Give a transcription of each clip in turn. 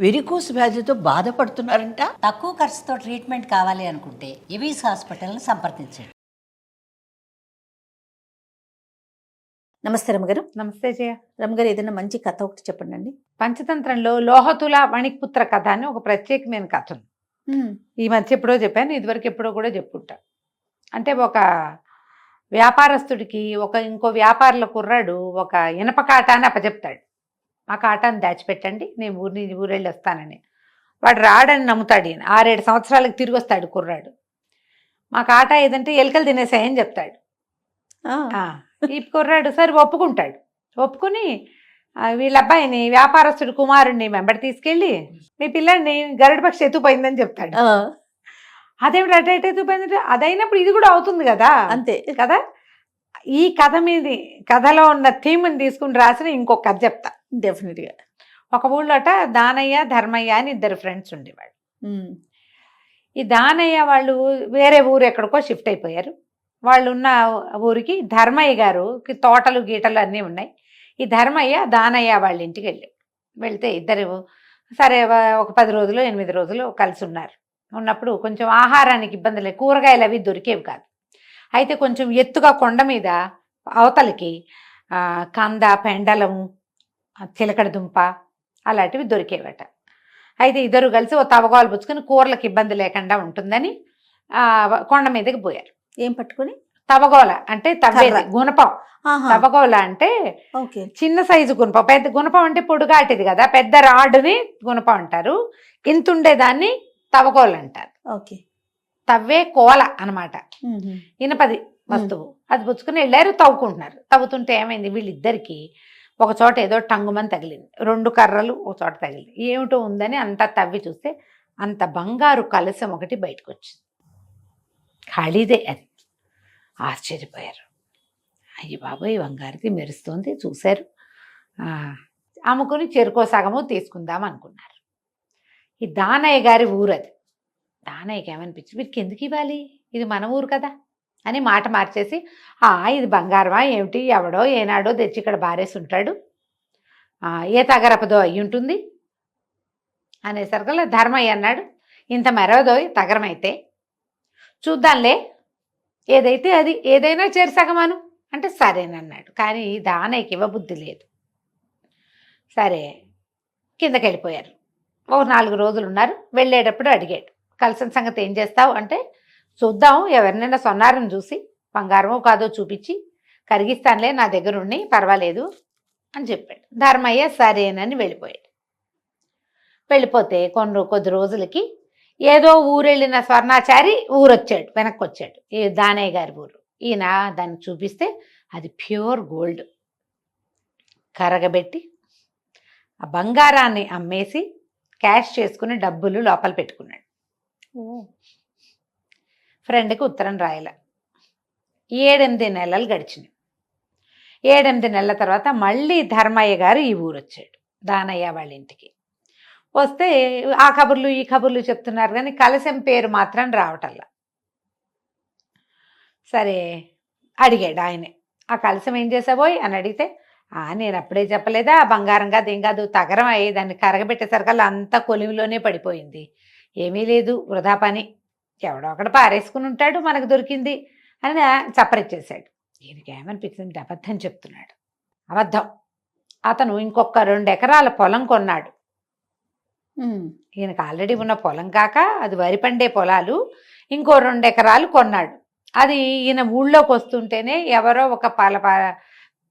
Varicose వ్యాధితో బాధపడుతున్నారంట. తక్కువ ఖర్చుతో ట్రీట్మెంట్ కావాలి అనుకుంటే ఎవిస్ హాస్పిటల్ని సంప్రదించండి. నమస్తే రమగారు. నమస్తే జయ. రమగారు, ఏదైనా మంచి కథ ఒకటి చెప్పండి అండి. పంచతంత్రంలో లోహతుల మణిపుత్ర కథ అని ఒక ప్రత్యేకమైన కథ ఉంది. ఈ మధ్య ఎప్పుడో చెప్పాను, ఇదివరకు ఎప్పుడో కూడా చెప్పుంటా. అంటే ఒక వ్యాపారస్తుడికి ఇంకో వ్యాపారుల కుర్రాడు ఒక ఇనప కాటాన్ని అప్పచెప్తాడు. ఆ కాటాన్ని దాచిపెట్టండి, నేను ఊరెళ్ళి వస్తానని. వాడు రాడని నమ్ముతాడు. ఈయన 6-7 సంవత్సరాలకు తిరిగి వస్తాడు కుర్రాడు. మా కాటా ఏదంటే ఎలుకలు తినేసాయని చెప్తాడు. ఈ కుర్రాడు సరే ఒప్పుకుంటాడు. ఒప్పుకుని వీళ్ళ అబ్బాయిని వ్యాపారస్తుడు కుమారుడిని వెంబడి తీసుకెళ్ళి మీ పిల్లాడిని గరుడ పక్షి ఎత్తుపోయిందని చెప్తాడు. అదేమిటి అటు ఎత్తుపోయిందంటే అదైనప్పుడు ఇది కూడా అవుతుంది కదా, అంతే కదా. ఈ కథ కథలో ఉన్న థీమ్ని తీసుకుని రాసిన ఇంకొక కథ చెప్తా. డెఫినెట్గా. ఒక ఊళ్ళోట దానయ్య ధర్మయ్య అని 2 ఫ్రెండ్స్ ఉండేవాళ్ళు. ఈ దానయ్య వాళ్ళు వేరే ఊరు ఎక్కడికో షిఫ్ట్ అయిపోయారు. వాళ్ళు ఉన్న ఊరికి ధర్మయ్య గారుకి తోటలు గీటలు అన్నీ ఉన్నాయి. ఈ ధర్మయ్య దానయ్య వాళ్ళ ఇంటికి వెళ్తే ఇద్దరు సరే ఒక 10 రోజులు 8 రోజులు కలిసి ఉన్నారు. ఉన్నప్పుడు కొంచెం ఆహారానికి ఇబ్బంది లేదు, కూరగాయలు అవి దొరికేవి కాదు. అయితే కొంచెం ఎత్తుగా కొండ మీద అవతలకి కంద, పెండలము, చిలకడ దుంప అలాంటివి దొరికేవట. అయితే ఇద్దరు కలిసి ఓ తవగోలు పుచ్చుకొని కూరలకు ఇబ్బంది లేకుండా ఉంటుందని కొండ మీదకి పోయారు. ఏం పట్టుకుని? తవగోల అంటే తవ్వేది, గుణపం. తవగోల అంటే చిన్న సైజు గుణపం. పెద్ద గుణపం అంటే పొడుగాటిది కదా, పెద్ద రాడుని గుణపం అంటారు. ఇంతుండేదాన్ని తవగోలు అంటారు. ఓకే. తవ్వే కోల అనమాట, ఇనపది వస్తువు. అది పుచ్చుకుని వెళ్ళారు, తవ్వుకుంటున్నారు. తవ్వుతుంటే ఏమైంది, వీళ్ళిద్దరికి ఒక చోట ఏదో టంగుమని తగిలింది. 2 కర్రలు ఒక చోట తగిలింది. ఏమిటో ఉందని అంతా తవ్వి చూస్తే అంత బంగారు కలశం ఒకటి బయటకు వచ్చింది. ఖాళీదే అది. ఆశ్చర్యపోయారు. అయ్యి బాబోయ్, బంగారుది మెరుస్తుంది. చూశారు, అమ్ముకుని చెరుకో సగము తీసుకుందాం అనుకున్నారు. ఈ దానయ్య గారి ఊరు అది. దానయ్యకి ఏమనిపించింది, వీరికి ఎందుకు ఇవ్వాలి, ఇది మన ఊరు కదా అని మాట మార్చేసి, ఇది బంగారమా ఏమిటి, ఎవడో ఏనాడో తెచ్చి ఇక్కడ బారేసి ఉంటాడు, ఏ తగరపదో అయ్యి ఉంటుంది అనేసరికల్లా ధర్మయ్య అన్నాడు, ఇంత మెరవదో తగరం అయితే చూద్దాంలే, ఏదైతే అది, ఏదైనా చేరుసగమను అంటే సరేనన్నాడు. కానీ దానయ్యకి ఇవ్వబుద్ధి లేదు. సరే కిందకి వెళ్ళిపోయారు. 4 రోజులు ఉన్నారు. వెళ్ళేటప్పుడు అడిగాడు, కలిసిన సంగతి ఏం చేస్తావు అంటే, చూద్దాం ఎవరినైనా సొన్నారని చూసి బంగారమో కాదో చూపించి కరిగిస్తానులే, నా దగ్గర ఉండి పర్వాలేదు అని చెప్పాడు. ధర్మయ్య సరేనని వెళ్ళిపోయాడు. వెళ్ళిపోతే కొద్ది రోజులకి ఏదో ఊరెళ్ళిన స్వర్ణాచారి ఊరొచ్చాడు, వెనక్కి వచ్చాడు. ఈ దానయ్య గారి ఊరు. ఈయన దాన్ని చూపిస్తే అది ప్యూర్ గోల్డ్. కరగబెట్టి ఆ బంగారాన్ని అమ్మేసి క్యాష్ చేసుకుని డబ్బులు లోపల పెట్టుకున్నాడు. ఫ్రెండ్కి ఉత్తరం రాయాల. 7-8 నెలలు గడిచినాయి. 7-8 నెలల తర్వాత మళ్ళీ ధర్మయ్య గారు ఈ ఊరు వచ్చాడు, దానయ్య వాళ్ళ ఇంటికి. వస్తే ఆ కబుర్లు ఈ కబుర్లు చెప్తున్నారు, కానీ కలశం పేరు మాత్రం రావటల్లా. సరే అడిగాడు ఆయనే, ఆ కలశం ఏం చేసావోయ్ అని అడిగితే, నేను అప్పుడే చెప్పలేదా, బంగారం కాదు ఏం కాదు, తగరం అయ్యి దాన్ని కరగబెట్టేసరికల్లా అంతా కొలిమిలోనే పడిపోయింది, ఏమీ లేదు, వృధా పని, ఎవడో ఒకడు పారేసుకుని ఉంటాడు, మనకు దొరికింది అని చప్పరిచ్చేశాడు. ఈయనకి ఏమనిపించింది, అబద్ధం చెప్తున్నాడు. అబద్ధం. అతను ఇంకొక 2 ఎకరాల పొలం కొన్నాడు. ఈయనకు ఆల్రెడీ ఉన్న పొలం కాక అది వరి పండే పొలాలు, ఇంకో 2 ఎకరాలు కొన్నాడు. అది ఈయన ఊళ్ళోకి వస్తుంటేనే ఎవరో ఒక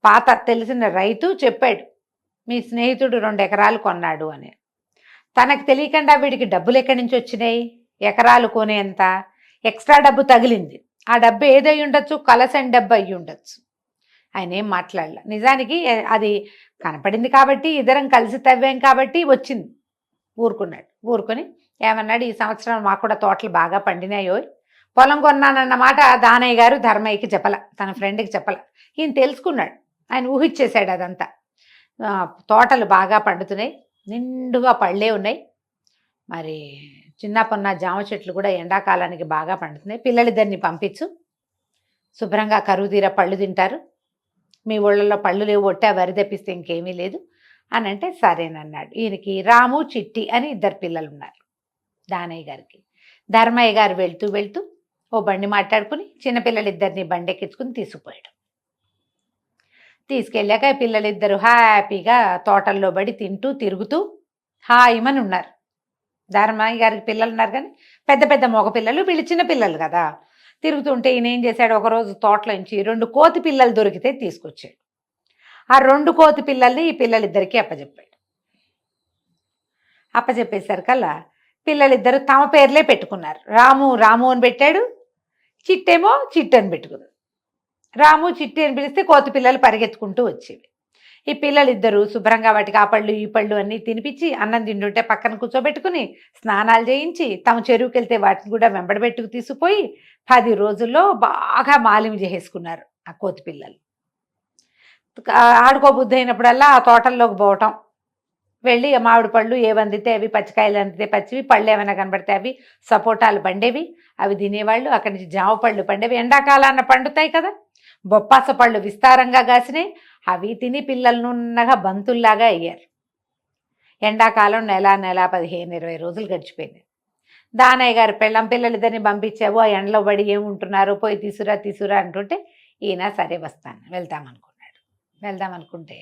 పాత తెలిసిన రైతు చెప్పాడు, మీ స్నేహితుడు 2 ఎకరాలు కొన్నాడు అని. తనకు తెలియకుండా వీడికి డబ్బులు ఎక్కడి నుంచి వచ్చినాయి, ఎకరాలు కొనేంత ఎక్స్ట్రా డబ్బు తగిలింది. ఆ డబ్బు ఏదై ఉండొచ్చు, కలసం డబ్బు అయ్యి ఉండొచ్చు. ఆయన ఏం మాట్లాడలే. నిజానికి అది కనపడింది కాబట్టి, ఇద్దరం కలిసి తవ్వాం కాబట్టి వచ్చింది. ఊరుకున్నాడు. ఊరుకొని ఏమన్నాడు, ఈ సంవత్సరం మాకు కూడా తోటలు బాగా పండినాయో, పొలం కొన్నానన్న మాట దానయ్య గారు ధర్మయ్యకి చెప్పల, తన ఫ్రెండ్కి చెప్పల. ఈయన తెలుసుకున్నాడు, ఆయన ఊహించేశాడు అదంతా. తోటలు బాగా పండుతున్నాయి, నిండుగా పళ్ళే ఉన్నాయి, మరి చిన్న పొన్న జామ చెట్లు కూడా ఎండాకాలానికి బాగా పండుతున్నాయి, పిల్లలిద్దరిని పంపించు, శుభ్రంగా కరువు తీర పళ్ళు తింటారు, మీ ఊళ్ళల్లో పళ్ళు లేవు, ఒట్టే వరి తెప్పిస్తే ఇంకేమీ లేదు అని అంటే సరేనన్నాడు. ఈయనకి రాము చిట్టి అని 2 పిల్లలు ఉన్నారు దానయ్య గారికి. ధర్మయ్య గారు వెళ్తూ వెళ్తూ ఓ బండి మాట్లాడుకుని చిన్నపిల్లలిద్దరిని బండి ఎక్కించుకుని తీసుకుపోయాడు. తీసుకెళ్ళాక పిల్లలిద్దరూ హ్యాపీగా తోటల్లో పడి తింటూ తిరుగుతూ హాయిమని ఉన్నారు. ధర్మయ్య గారికి పిల్లలు ఉన్నారు కానీ పెద్ద పెద్ద మగపిల్లలు, వీళ్ళు చిన్నపిల్లలు కదా. తిరుగుతుంటే ఈయన ఏం చేశాడు, ఒకరోజు తోటలోంచి 2 కోతి పిల్లలు దొరికితే తీసుకొచ్చాడు. ఆ 2 కోతి పిల్లల్ని ఈ పిల్లలిద్దరికీ అప్పచెప్పాడు. అప్పచెప్పేసరికల్లా పిల్లలిద్దరూ తమ పేర్లే పెట్టుకున్నారు. రాము రాము అని పెట్టాడు, చిట్టేమో చిట్టి అని పెట్టుకుంది. రాము చిట్టి అని పిలిస్తే కోతి పిల్లలు పరిగెత్తుకుంటూ వచ్చేవి. ఈ పిల్లలిద్దరూ శుభ్రంగా వాటికి ఆ పళ్ళు ఈ పళ్ళు అన్నీ తినిపించి, అన్నం తింటుంటే పక్కన కూర్చోబెట్టుకుని స్నానాలు చేయించి, తమ చెరువుకి వెళ్తే వాటిని కూడా వెంబడబెట్టుకు తీసుకుపోయి 10 రోజుల్లో బాగా మాలిం చేసేసుకున్నారు ఆ కోతి పిల్లలు. ఆడుకోబుద్ధి అయినప్పుడల్లా ఆ తోటల్లోకి పోవటం, వెళ్ళి మామిడి పళ్ళు ఏవి అందితే అవి, పచ్చికాయలు అందితే పచ్చివి, పళ్ళు ఏమైనా కనబడితే అవి, సపోటాలు పండేవి అవి తినేవాళ్ళు. అక్కడి నుంచి జామ పళ్ళు పండేవి, ఎండాకాలాన పండుతాయి కదా. బొప్పాస పళ్ళు విస్తారంగా కాసినాయి, అవి తిని పిల్లలు నున్నగా బంతుల్లాగా అయ్యారు. ఎండాకాలం నెల 15-20 రోజులు గడిచిపోయింది. దానయ్య గారు పెళ్ళం పిల్లలిద్దరిని పంపించావు, ఆ ఎండలో పడి ఏముంటున్నారు, పోయి తీసురా అంటుంటే ఈయన సరే వస్తాను వెళ్దామనుకుంటే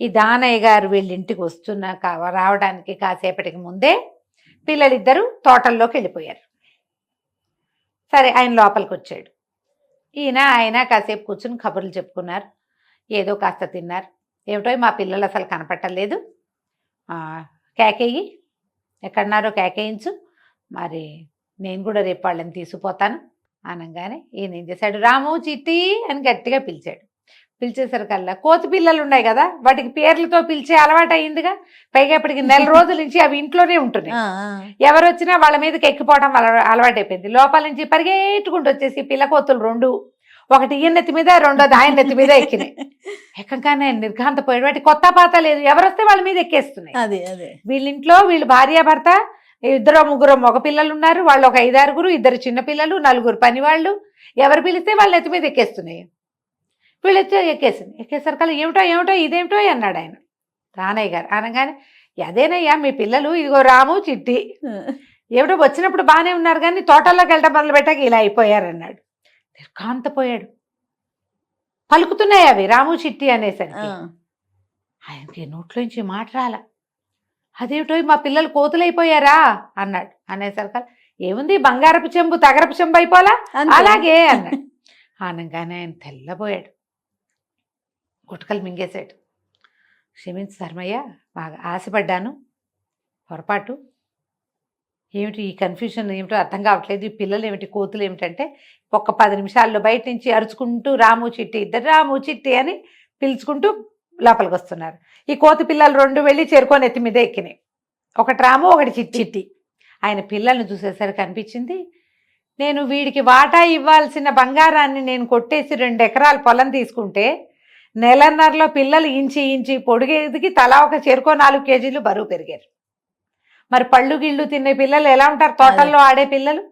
ఈ దానయ్య గారు వీళ్ళ ఇంటికి రావడానికి కాసేపటికి ముందే పిల్లలిద్దరూ తోటల్లోకి వెళ్ళిపోయారు. సరే ఆయన లోపలికి వచ్చాడు. ఆయన కాసేపు కూర్చుని కబుర్లు చెప్పుకున్నారు, ఏదో కాస్త తిన్నారు. ఏమిటో మా పిల్లలు అసలు కనపట్టలేదు, కేకేయి ఎక్కడున్నారో కేకేయించు, మరి నేను కూడా రేపు వాళ్ళని తీసుకుపోతాను అనగానే ఈయన ఏం చేశాడు, రాము చిట్టి అని గట్టిగా పిలిచాడు. పిలిచేసరికల్లా కోతి పిల్లలు ఉన్నాయి కదా, వాటికి పేర్లతో పిలిచే అలవాటు అయిందిగా. పైగా ఇప్పటికి 4 రోజుల నుంచి అవి ఇంట్లోనే ఉంటున్నాయి. ఎవరు వచ్చినా వాళ్ళ మీదకి ఎక్కిపోవడం అలవాటు అయిపోయింది. లోపల నుంచి పరిగెట్టుకుంటూ వచ్చేసి పిల్ల కోతులు 2, ఒకటి ఈయన నెత్తి మీద, రెండోది ఆయన నెత్తి మీద ఎక్కినాయి. ఎక్కగానే నిర్ఘాంతపోయాడు. వాటి కొత్త పాత లేదు, ఎవరు వస్తే వాళ్ళ మీద ఎక్కేస్తున్నాయి. వీళ్ళింట్లో వీళ్ళు భార్యాభర్త 2-3 మగ పిల్లలు ఉన్నారు, వాళ్ళు ఒక 5-6, 2 చిన్నపిల్లలు, 4 పనివాళ్ళు. ఎవరు పిలిస్తే వాళ్ళ నెత్తి మీద ఎక్కేస్తున్నాయి. వీళ్ళు ఎక్కేసరికల్లా ఏమిటో ఇదేమిటో అన్నాడు ఆయన రానయ్య గారు. అనగానే అదేనయ్యా మీ పిల్లలు, ఇదిగో రాము చిట్టి, ఏమిటో వచ్చినప్పుడు బాగానే ఉన్నారు కానీ తోటల్లోకి వెళ్ళడం మొదలు పెట్టాక ఇలా అయిపోయారన్నాడు. నిర్ఘాంతపోయాడు. పలుకుతున్నాయి అవి రాము చిట్టి అనేసరికి ఆయనకి నోట్లోంచి మాట రాల. అదేమిటో మా పిల్లలు కోతులైపోయారా అన్నాడు. అనేసరికి ఏముంది, బంగారపు చెంబు తగరపు చెంబు అయిపోలా అలాగే అన్నాడు. అనగానే ఆయన తెల్లబోయాడు, గుటకలు మింగేశాడు. క్షమించు ధర్మయ్య, బాగా ఆశపడ్డాను, పొరపాటు. ఏమిటి ఈ కన్ఫ్యూజన్, ఏమిటో అర్థం కావట్లేదు, ఈ పిల్లలు ఏమిటి కోతులు ఏమిటంటే ఒక్క 10 నిమిషాల్లో బయట నుంచి అరుచుకుంటూ రాము చిట్టి, ఇద్దరు రాము చిట్టి అని పిలుచుకుంటూ లోపలికి వస్తున్నారు. ఈ కోతి పిల్లలు 2 వెళ్ళి చేరుకొని ఎత్తి మీద ఎక్కినాయి. ఒకటి రాము, ఒకటి చిట్టి. ఆయన పిల్లల్ని చూసేసరికి అనిపించింది, నేను వీడికి వాటా ఇవ్వాల్సిన బంగారాన్ని నేను కొట్టేసి 2 ఎకరాల పొలం తీసుకుంటే నెలన్నరలో పిల్లలు ఇంచి పొడిగేదికి తలా ఒక చెరుకో 4 కేజీలు బరువు పెరిగారు. మరి పళ్ళు గిళ్ళు తినే పిల్లలు ఎలా ఉంటారు, తోటల్లో ఆడే పిల్లలు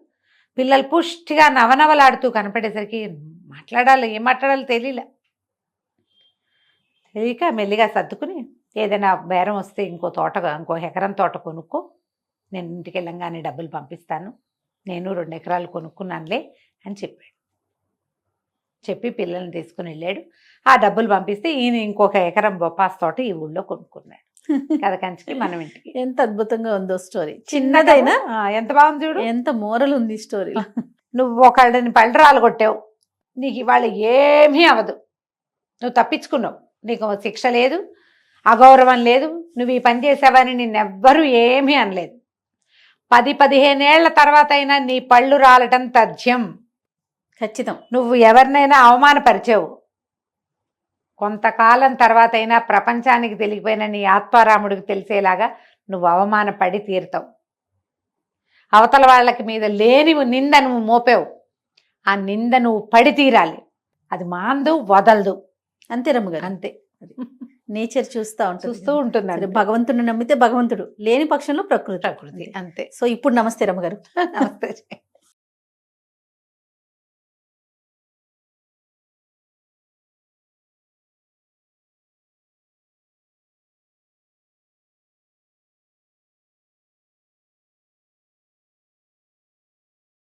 పుష్టిగా నవనవలాడుతూ కనపడేసరికి ఏం మాట్లాడాలో తెలియక మెల్లిగా సర్దుకుని, ఏదైనా బేరం వస్తే ఇంకో ఎకరం తోట కొనుక్కో, నేను ఇంటికి వెళ్ళంగానే డబ్బులు పంపిస్తాను, నేను 2 ఎకరాలు కొనుక్కున్నానులే అని చెప్పాడు. చెప్పి పిల్లల్ని తీసుకుని వెళ్ళాడు. ఆ డబ్బులు పంపిస్తే ఈయన ఇంకొక ఎకరం బొప్పాస్ తోట ఈ ఊళ్ళో కొనుక్కున్నాడు. కథ కంచికి మనం ఇంటికి. ఎంత అద్భుతంగా ఉందో స్టోరీ, చిన్నదైనా ఎంత బాగుంది చూడు, ఎంత మోరల్ ఉంది స్టోరీ. నువ్వు ఒకళ్ళని పళ్ళరాలు కొట్టావు, నీకు ఇవాళ ఏమీ అవదు, నువ్వు తప్పించుకున్నావు, నీకు శిక్ష లేదు, అగౌరవం లేదు, నువ్వు ఈ పని చేసావని నిన్నెవ్వరూ ఏమీ అనలేదు. 10-15 ఏళ్ల తర్వాత అయినా నీ పళ్ళు రాలటం తథ్యం. ఖచ్చితం. నువ్వు ఎవరినైనా అవమానపరిచావు, కొంతకాలం తర్వాత అయినా ప్రపంచానికి తెలియపోయిన నీ ఆత్మారాముడికి తెలిసేలాగా నువ్వు అవమానపడి తీరుతావు. అవతల వాళ్ళకి మీద లేని నింద నువ్వు మోపావు, ఆ నింద నువ్వు పడి తీరాలి. అది మాందు వదలదు. అంతే రమ్మగారు, అంతే. నేచర్ చూస్తూ ఉంటుంది. భగవంతుడిని నమ్మితే భగవంతుడు, లేని పక్షంలో ప్రకృతి. అంతే. సో ఇప్పుడు నమస్తే రమ్మగారు. నమస్తే.